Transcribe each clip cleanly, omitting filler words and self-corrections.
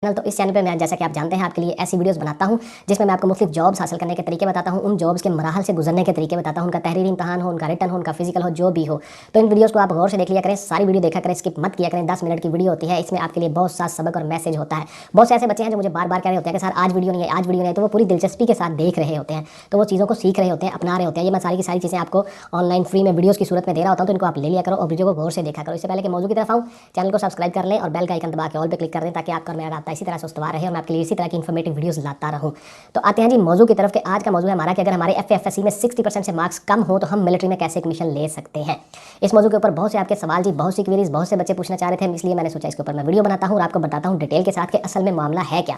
Channel. तो इस channel पे मैं, जैसा कि आप जानते हैं, आपके लिए ऐसी वीडियोस बनाता हूं जिसमें मैं आपको मुख्तलिफ जॉब्स हासिल करने के तरीके बताता हूं, उन जॉब्स के मराहल से गुजरने के तरीके बताता हूं, उनका तहरीरी इम्तहान हो, उनका रिटन हो, उनका फिजिकल हो, जो भी हो। तो इन वीडियोस को आप गौर से देख लिया करें, सारी वीडियो देखा करें, स्किप मत किया करें। 10 मिनट की वीडियो होती है, इसमें आपके लिए बहुत सा सबक और मैसेज होता है। बहुत से ऐसे बच्चे हैं जो मुझे बार बार कह रहे होते हैं कि सर आज वीडियो नहीं है, आज वीडियो नहीं है, तो वो पूरी दिलचस्पी के साथ देख रहे होते हैं, तो वो चीज़ों को सीख रहे होते हैं, अपना रहे होते हैं। ये मैं सारी की सारी चीज़ें आपको ऑनलाइन फ्री में वीडियोस की सूरत में दे रहा होता हूं, तो इनको आप ले लिया करो और वीडियो को गौर से देखा करो। इससे पहले कि मौजूद की तरफ आऊँ, चैनल को सब्सक्राइब कर लें और बेल का आइकन दबा के ऑल पे क्लिक कर दें, ताकि आपका मेरा राब्ता इसी तरह से उस्तवार रहे और मैं आपके लिए इसी तरह की इन्फॉर्मेटिव वीडियोस लाता रहूं। तो आते हैं जी मौजू की तरफ। के आज का मौजू है हमारा कि अगर हमारे एफएफएससी में 60% से मार्क्स कम हो तो हम मिलिट्री में कैसे एक मिशन ले सकते हैं। इस मौजू के ऊपर बहुत से आपके सवाल जी, बहुत सी क्वेरीज, बहुत से बच्चे पूछना चाह रहे थे, इसलिए मैंने सोचा इसके ऊपर मैं वीडियो बनाता हूं और आपको बताता हूं डिटेल के साथ कि असल में मामला है क्या।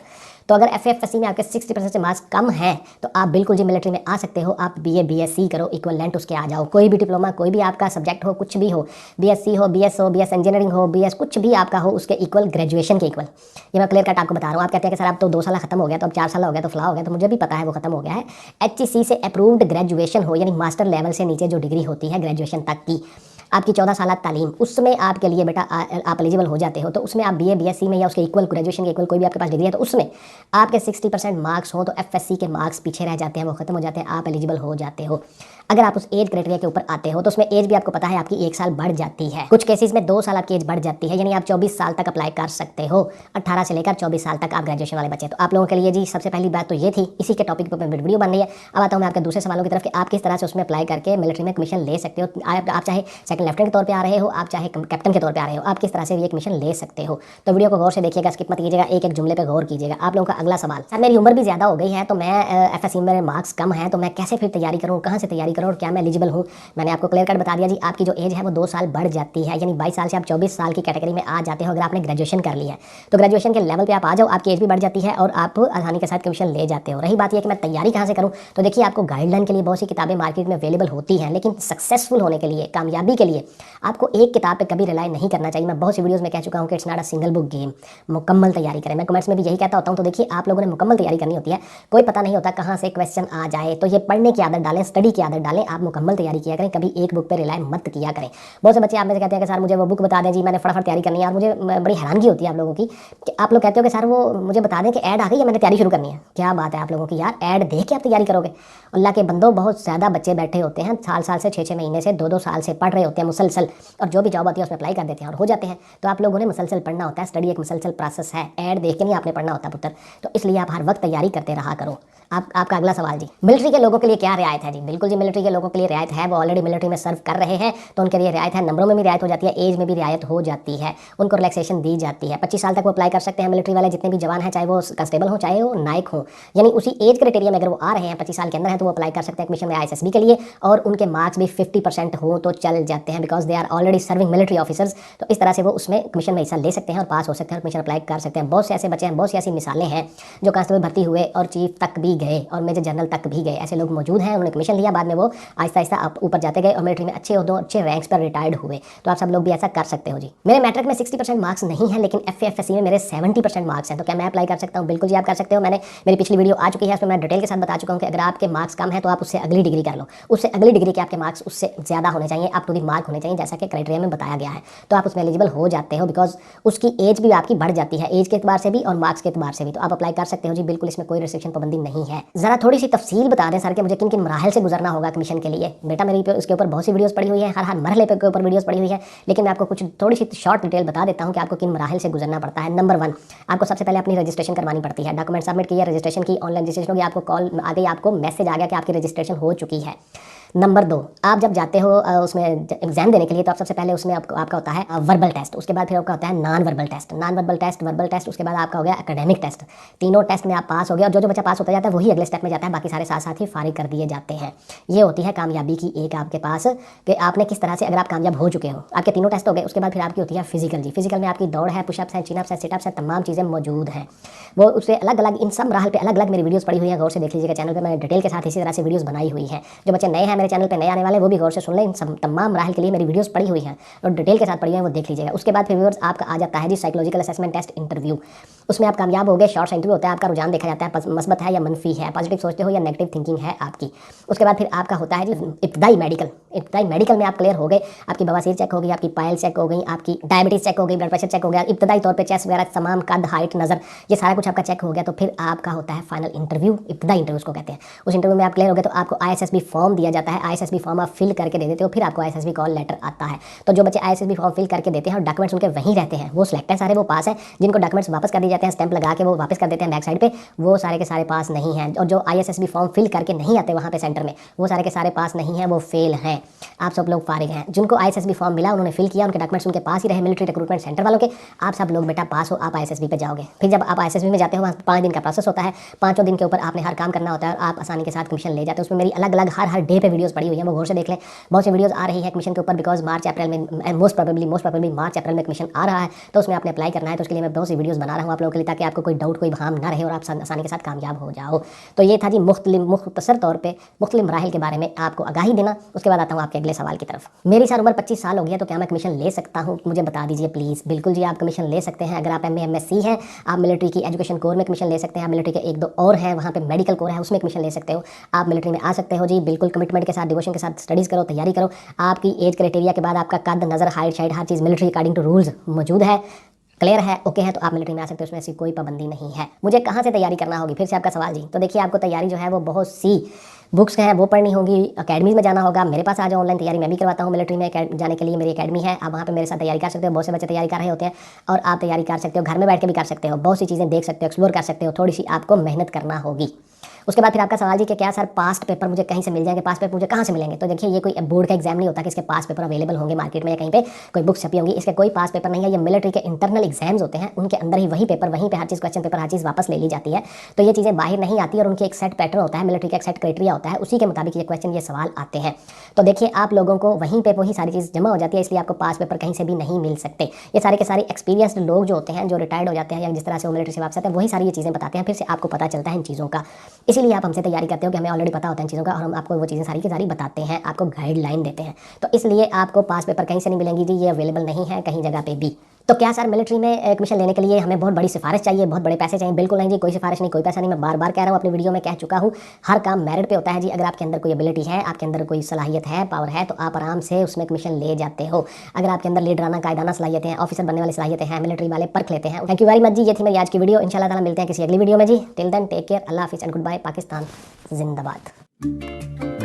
तो अगर एफएफएससी में आपके 60% से मार्क्स कम है तो आप बिल्कुल जी मिलिट्री में आ सकते हो। आप बीए बीएससी करो, इक्विवेलेंट उसके आ जाओ, कोई भी डिप्लोमा, कोई भी आपका सब्जेक्ट हो, कुछ भी हो, बीएससी हो, बीएस हो, बीएस इंजीनियरिंग हो, बीएस कुछ भी आपका हो, उसके इक्वल, ग्रेजुएशन के इक्वल। ये मैं क्लियर कट आपको बता रहा हूँ। आप कहते हैं कि सर अब तो 2 साल खत्म हो गया, तो अब 4 साल हो गया, तो फ्ला हो गया, तो मुझे भी पता है वो खत्म हो गया है। एचईसी से अप्रूव्ड ग्रेजुएशन हो, यानी मास्टर लेवल से नीचे जो डिग्री होती है ग्रेजुएशन तक की, आपकी 14 साल तालीम, उसमें आपके लिए बेटा आप एलिजिबल हो जाते हो। तो उसमें आप बीए बीएससी में या उसके इक्वल, ग्रेजुएशन के इक्वल कोई भी आपके पास डिग्री है, तो उसमें आपके 60% मार्क्स हो तो एफएससी के मार्क्स पीछे रह जाते हैं, वो खत्म हो जाते हैं, आप एलिजिबल हो जाते हो। अगर आप उस एज क्राइटेरिया के ऊपर आते हो तो उसमें एज भी आपको पता है आपकी 1 साल बढ़ जाती है, कुछ केसेस में 2 साल आपकी एज बढ़ जाती है, यानी आप 24 साल तक अप्लाई कर सकते हो। 18 से लेकर 24 साल तक आप ग्रेजुएशन वाले बच्चे। तो आप लोगों के लिए जी सबसे पहली बात तो ये थी, इसी के टॉपिक पर वीडियो बन रही है। अब आता हूँ मैं आपके दूसरे सवालों की तरफ कि आप किस तरह से उसमें अप्लाई करके मिलिट्री में कमीशन ले सकते हो। आप चाहे सेकंड लेफ्टिनेंट के तौर पर आ रहे हो, आप चाहे कैप्टन के तौर पर आ रहे हो, आप किस तरह से ये कमीशन ले सकते हो। तो वीडियो को गौर से देखिएगा, स्किप मत कीजिएगा, एक एक जुमले पर गौर कीजिएगा। आप लोगों का अगला सवाल, सर मेरी उम्र भी ज्यादा हो गई है, तो मैं एफएससी में मार्क्स कम है, तो मैं कैसे फिर तैयारी करूँ, कहाँ से तैयारी करूँ और क्या मैं एलिजिबल हूँ। मैंने आपको क्लियर कट बता दिया जी, आपकी जो एज है वो 2 साल बढ़ जाती है, यानी 22 साल से आप 24 साल की कैटेगरी में आ जाते हो। अगर आपने ग्रेजुएशन कर लिया है तो ग्रेजुएशन के लेवल पे आप आ जाओ, आपकी एज भी बढ़ जाती है और आप आसानी के साथ कमीशन ले जाते हो। रही बात यह कि मैं तैयारी कहाँ से करूँ, तो देखिए आपको गाइडलाइन के लिए बहुत सी किताबें मार्केट में अवेलेबल होती हैं, लेकिन सक्सेसफुल होने के लिए, कामयाबी के लिए आपको एक किताब पर कभी रिलाई नहीं करना चाहिए। मैं बहुत सी वीडियोज़ में कह चुका हूँ कि it's not a single book game. मुकम्मल तैयारी करें, मैं कमेंट्स में भी यही कहता होता हूँ। तो देखिए आप लोगों ने मुकम्मल तैयारी करनी होती है, कोई पता नहीं होता कहाँ से क्वेश्चन आ जाए, तो ये पढ़ने की आदत डालें, स्टडी की आदत डालें, आप मुकम्मल तैयारी किया करें, कभी एक बुक पे रिलाई मत किया करें। बहुत से बच्चे आप में से कहते हैं कि सर मुझे वो बुक बता दें जी, मैंने फटाफट तैयारी करनी है। और मुझे बड़ी हैरानगी होती है आप लोगों की कि आप लोग कहते हो कि सर वो मुझे बता दें कि ऐड आ गई है, मैंने तैयारी शुरू करनी है। क्या बात है आप लोगों की यार, ऐड देख के आप तैयारी करोगे। अल्लाह के बंदो, बहुत ज़्यादा बच्चे बैठे होते हैं, साल साल से 6-6 महीने से 2-2 साल से पढ़ रहे होते हैं मुसलसल, और जो भी जॉब आती है उसमें अप्लाई कर देते हैं और हो जाते हैं। तो आप लोगों ने मुसलसल पढ़ना होता है, स्टडी एक मुसलसल प्रोसेस है, ऐड देख के नहीं आपने पढ़ना होता पुत्र। तो इसलिए आप हर वक्त तैयारी करते रहा करो। आपका अगला सवाल जी, मिलिट्री के लोगों के लिए क्या रियायत है जी। बिल्कुल जी, मिलिट्री के लोगों के लिए रियायत है, वो ऑलरेडी मिलिट्री में सर्व कर रहे हैं तो उनके लिए रियायत है। नंबरों में भी रियायत हो जाती है, एज में भी रियायत हो जाती है, उनको रिलैक्सेशन दी जाती है। 25 साल तक वो अप्लाई कर सकते हैं मिलिट्री वाले, जितने भी जवान हैं, चाहे वो कंस्टेबल हो चाहे वो नायक हो, यानी उसी एज क्राइटेरिया में अगर वो आ रहे हैं, 25 साल के अंदर है, तो वो अप्लाई कर सकते हैं कमीशन में आईएसएसबी के लिए, और उनके मार्क्स भी 50% हो तो चल जाते हैं, because they are already serving military officers. तो इस तरह से वो उसमें कमीशन में हिस्सा ले सकते हैं और पास हो सकते हैं और कमीशन अप्लाई कर सकते हैं। बहुत से ऐसे बच्चे हैं, बहुत सी ऐसी मिसालें हैं जो कांस्टेबल भर्ती हुए और चीफ तक भी गए और मेजर जनरल तक भी गए। ऐसे लोग मौजूद हैं, उन्होंने कमीशन लिया, बाद में वो आहिस्ता आहिस्ता ऊपर जाते गए और मिलिट्री में अच्छे उहदों, अच्छे रैंक्स पर रिटायर्ड हुए। तो आप सब लोग भी ऐसा कर सकते हो जी। मेरे मैट्रिक में 60% मार्क्स नहीं है, लेकिन एफएफएससी में मेरे 70% मार्क्स हैं, तो क्या मैं अप्लाई कर सकता हूँ? बिल्कुल जी आप कर सकते हो। मेरी पिछली वीडियो आ चुकी है, उसमें मैं डिटेल के साथ बता चुका हूँ कि अगर आपके मार्क्स कम है तो आप उससे अगली डिग्री कर लो, उससे अगली डिग्री के आपके मार्क्स उससे ज़्यादा होने चाहिए, अप टू द मार्क होने चाहिए, जैसा कि क्राइटेरिया में बताया गया है। तो आप उसमें एलिजिबल हो जाते हो, बिकॉज उसकी एज भी आपकी बढ़ जाती है, एज के एतबार से भी और मार्क्स के एतबार से भी। तो आप अप्लाई कर सकते हो जी, बिल्कुल इसमें कोई रिस्ट्रिक्शन पाबंदी नहीं है। जरा थोड़ी सी तफसील बता दें सर कि मुझे किन किन मराहल से गुजरना होगा कमीशन के लिए। बेटा मेरी उसके ऊपर बहुत सी वीडियोस पड़ी हुई है, हर मरहले के ऊपर वीडियोस पड़ी हुई है, लेकिन मैं आपको कुछ थोड़ी सी शॉर्ट डिटेल बता देता हूँ कि आपको किन मराहल से गुजरना पड़ता है। नंबर 1, आपको सबसे पहले अपनी रजिस्ट्रेशन करवानी पड़ती है। डॉक्यूमेंट सबमिट किए, रजिस्ट्रेशन की, ऑनलाइन रजिस्ट्रेशन होगी, आपको कॉल आ गई, आपको मैसेज आ गया कि आपकी रजिस्ट्रेशन हो चुकी है। नंबर 2, आप जब जाते हो उसमें एग्जाम देने के लिए, तो आप सबसे पहले उसमें आपका होता है वर्बल टेस्ट, उसके बाद फिर आपका होता है non verbal test, verbal test, उसके बाद आपका हो गया एकेडमिक टेस्ट। तीनों टेस्ट में आप पास हो गए और जो बच्चा पास होता जाता है वही अगले स्टेप में जाता है, बाकी सारे साथ साथ ही फारिग कर दिए जाते हैं। ये होती है कामयाबी की एक आपके पास कि आपने किस तरह से, अगर आप कामयाब हो चुके हो, आपके तीनों टेस्ट हो गए, उसके बाद फिर आपकी होती है फिजिकल जी। फिजिकल में आपकी दौड़ है, पुशअप्स है, चिनअप्स है, सिटअप्स है, तमाम चीज़ें मौजूद हैं। वो उससे अलग अलग, इन सब राहल पे अलग अलग मेरी वीडियोस पड़ी हुई है, गौर से देख लीजिएगा। चैनल पे मैंने डिटेल के साथ इसी तरह से वीडियोस बनाई हुई है। जो बच्चे नए हैं मेरे चैनल पे, नए आने वाले, वो भी गौर से सुन लें। इन सब तमाम राहल के लिए मेरी वीडियोस पड़ी हुई हैं और डिटेल के साथ पड़ी हुई हैं, वो देख लीजिएगा। उसके बाद फिर व्यूअर्स आपका आ जाता है जी साइकोलॉजिकल असेसमेंट टेस्ट इंटरव्यू। उसमें आप कामयाब हो गए, शॉर्ट इंटरव्यू होता है, आपका रुझान देखा जाता है, मस्बत है या मनफी है, पॉजिटिव सोचते हो या नेगेटिव थिंकिंग है आपकी। उसके बाद फिर आपका आपका होता है जी इब्तदाई मेडिकल। इब्तदाई मेडिकल में आप क्लियर हो गए, आपकी बवासीर चेक हो गई, आपकी पाइल चेक हो गई, आपकी डायबिटीज़ चेक हो गई, ब्लड प्रेशर चेक हो गया, इब्तदाई तौर पे चेस्ट वगैरह तमाम कद, हाइट, नज़र, ये सारा कुछ आपका चेक हो गया, तो फिर आपका होता है फाइनल इंटरव्यू। इब्तदाई इंटरव्यू उसको कहते हैं। उस इंटरव्यू में आप क्लियर हो गए तो आपको ISSB फॉर्म दिया जाता है। ISSB फॉर्म आप फिल करके दे देते हो, फिर आपको ISSB कॉल लेटर आता है। तो जो बच्चे ISSB फॉर्म फिल करके देते हैं और डॉक्यूमेंट्स उनके वहीं रहते हैं, वो सिलेक्ट है सारे, वो पास है। जिनको डॉक्यूमेंट्स वापस कर दिए जाते हैं, स्टैंप लगा के वो वापस कर देते हैं बैक साइड पे, वो सारे के सारे पास नहीं हैं। और जो ISSB फॉर्म फिल करके नहीं आते वहाँ पे सेंटर में, वो सारे के सारे पास नहीं हैं, वो फेल हैं। आप सब लोग फारिग हैं। जिनको ISSB फॉर्म मिला, उन्होंने फिल किया, उनके डॉक्यूमेंट्स उनके पास ही रहे मिलिट्री रिक्रूटमेंट सेंटर वालों के, आप सब लोग बेटा पास हो, आप ISSB पे जाओगे। फिर जब आप ISSB में जाते हो, वहाँ 5 दिन का प्रोसेस होता है। 5 दिन के ऊपर आपने हर काम करना होता है और आप आसानी के साथ कमीशन ले जाते हो। उसमें मेरी अलग अलग हर डे पे वीडियोस पड़ी हुई है, वो गौर से देख लें। बहुत सी वीडियोस आ रही है कमीशन के ऊपर, बिकॉज मार्च अप्रैल में मोस्ट प्रोबेबली मार्च अप्रैल में कमीशन आ रहा है, तो उसमें आपने अप्लाई करना है। तो उसके लिए मैं बहुत सी वीडियोस बना रहा हूँ आप लोगों के लिए, ताकि आपको कोई डाउट, कोई भाम ना रहे और आप आसानी के साथ कामयाब हो जाओ। तो ये था जी मुख्तसर तौर पर मुख्तलिफ मराहिल के बारे में आपको आगाही देना। उसके बाद आता हूँ आपके अगले सवाल की तरफ। मेरी सर उम्र 25 साल हो गया, तो क्या मैं कमीशन ले सकता हूँ? मुझे बता दीजिए प्लीज़। बिल्कुल जी, आप कमीशन ले सकते हैं। अगर आप MA MSc हैं, आप मिलिट्री की एजुकेशन कोर में कमीशन ले सकते हैं। आप मिलिट्री के 1-2 और हैं, वहाँ पे मेडिकल कोर है, उसमें कमीशन ले सकते हो। आप मिलिट्री में आ सकते हो जी, बिल्कुल कमिटमेंट के साथ, डिवोशन के साथ स्टडीज़ करो, तैयारी करो। आपकी एज क्राइटेरिया के बाद आपका कद, नज़र, हाइट, शाइट, हर चीज़ मिलिट्री अकॉर्डिंग टू रूल्स मौजूद है, क्लियर है, ओके है, तो आप मिलिट्री में आ सकते हो। उसमें ऐसी कोई पाबंदी नहीं है। मुझे कहाँ से तैयारी करना होगी? फिर से आपका सवाल जी। तो देखिए, आपको तैयारी जो है वो बहुत सी बुक्स हैं, वो पढ़नी होगी, अकेडमीज़ में जाना होगा। मेरे पास आ जाओ, ऑनलाइन तैयारी मैं भी करवाता हूँ। मिलिट्री में जाने के लिए मेरी अकेडमी है, आप वहाँ पे मेरे साथ तैयारी कर सकते हो। बहुत से बच्चे तैयारी कर रहे होते हैं और आप तैयारी कर सकते हो, घर में बैठ के भी कर सकते हो। बहुत सी चीज़ें देख सकते हो, एक्सप्लोर कर सकते हो। थोड़ी सी आपको मेहनत करना होगी। उसके बाद फिर आपका सवाल जी कि क्या सर पास्ट पेपर मुझे कहीं से मिल जाएंगे? पास्ट पेपर मुझे कहाँ से मिलेंगे? तो देखिए, ये कोई बोर्ड का एग्जाम नहीं होता कि इसके पास पेपर अवेलेबल होंगे मार्केट में या कहीं पे कोई बुक्स छपी होंगी। इसके कोई पास पेपर नहीं है। ये मिलिट्री के इंटरनल एग्जाम्स होते हैं, उनके अंदर ही वही पेपर, वहीं पे हर चीज़, क्वेश्चन पेपर, हर चीज़ वापस ले ली जाती है। तो ये चीज़ें बाहर नहीं आती और उनकी एक सेट पैटर्न होता है, मिलिट्री का एक सेट क्राइटेरिया होता है, उसी के मुताबिक ये क्वेश्चन, ये सवाल आते हैं। तो देखिए, आप लोगों को वहीं पे वही सारी चीज़ जमा हो जाती है, इसलिए आपको पास पेपर कहीं से भी नहीं मिल सकते। ये सारे के सारे एक्सपीरियंस्ड लोग जो होते हैं, जो रिटायर्ड हो जाते हैं या जिस तरह से वो मिलिट्री से वापस आते हैं, वही सारी ये चीज़ें बताते हैं, फिर से आपको पता चलता है इन चीज़ों का। इसीलिए आप हमसे तैयारी करते हो कि हमें ऑलरेडी पता होता है इन चीज़ों का, और हम आपको वो चीज़ें सारी की सारी बताते हैं, आपको गाइडलाइन देते हैं। तो इसलिए आपको पास पेपर कहीं से नहीं मिलेंगी जी, ये अवेलेबल नहीं है कहीं जगह पे भी। तो क्या सर मिलिट्री में कमीशन लेने के लिए हमें बहुत बड़ी सिफारिश चाहिए, बहुत बड़े पैसे चाहिए? बिल्कुल नहीं जी, कोई सिफारिश नहीं, कोई पैसा नहीं। मैं बार बार कह रहा हूँ, अपनी वीडियो में कह चुका हूँ, हर काम मेरिट पे होता है जी। अगर आपके अंदर कोई एबिलिटी है, आपके अंदर कोई सलाहियत है, पावर है, तो आप आराम से उसमें कमीशन ले जाते हो। अगर आपके अंदर लीडराना, कायदाना सलाहियतें हैं, ऑफिसर बनने वाली सलाहियतें हैं, मिलिट्री वाले परख लेते हैं। थैंक यू वेरी मच जी, ये थी मेरी आज की वीडियो। इंशाल्लाह ताला मिलते हैं किसी अगली वीडियो में जी। टिल देन टेक केयर, अल्लाह हाफिज़ एंड गुड बाय। पाकिस्तान जिंदाबाद।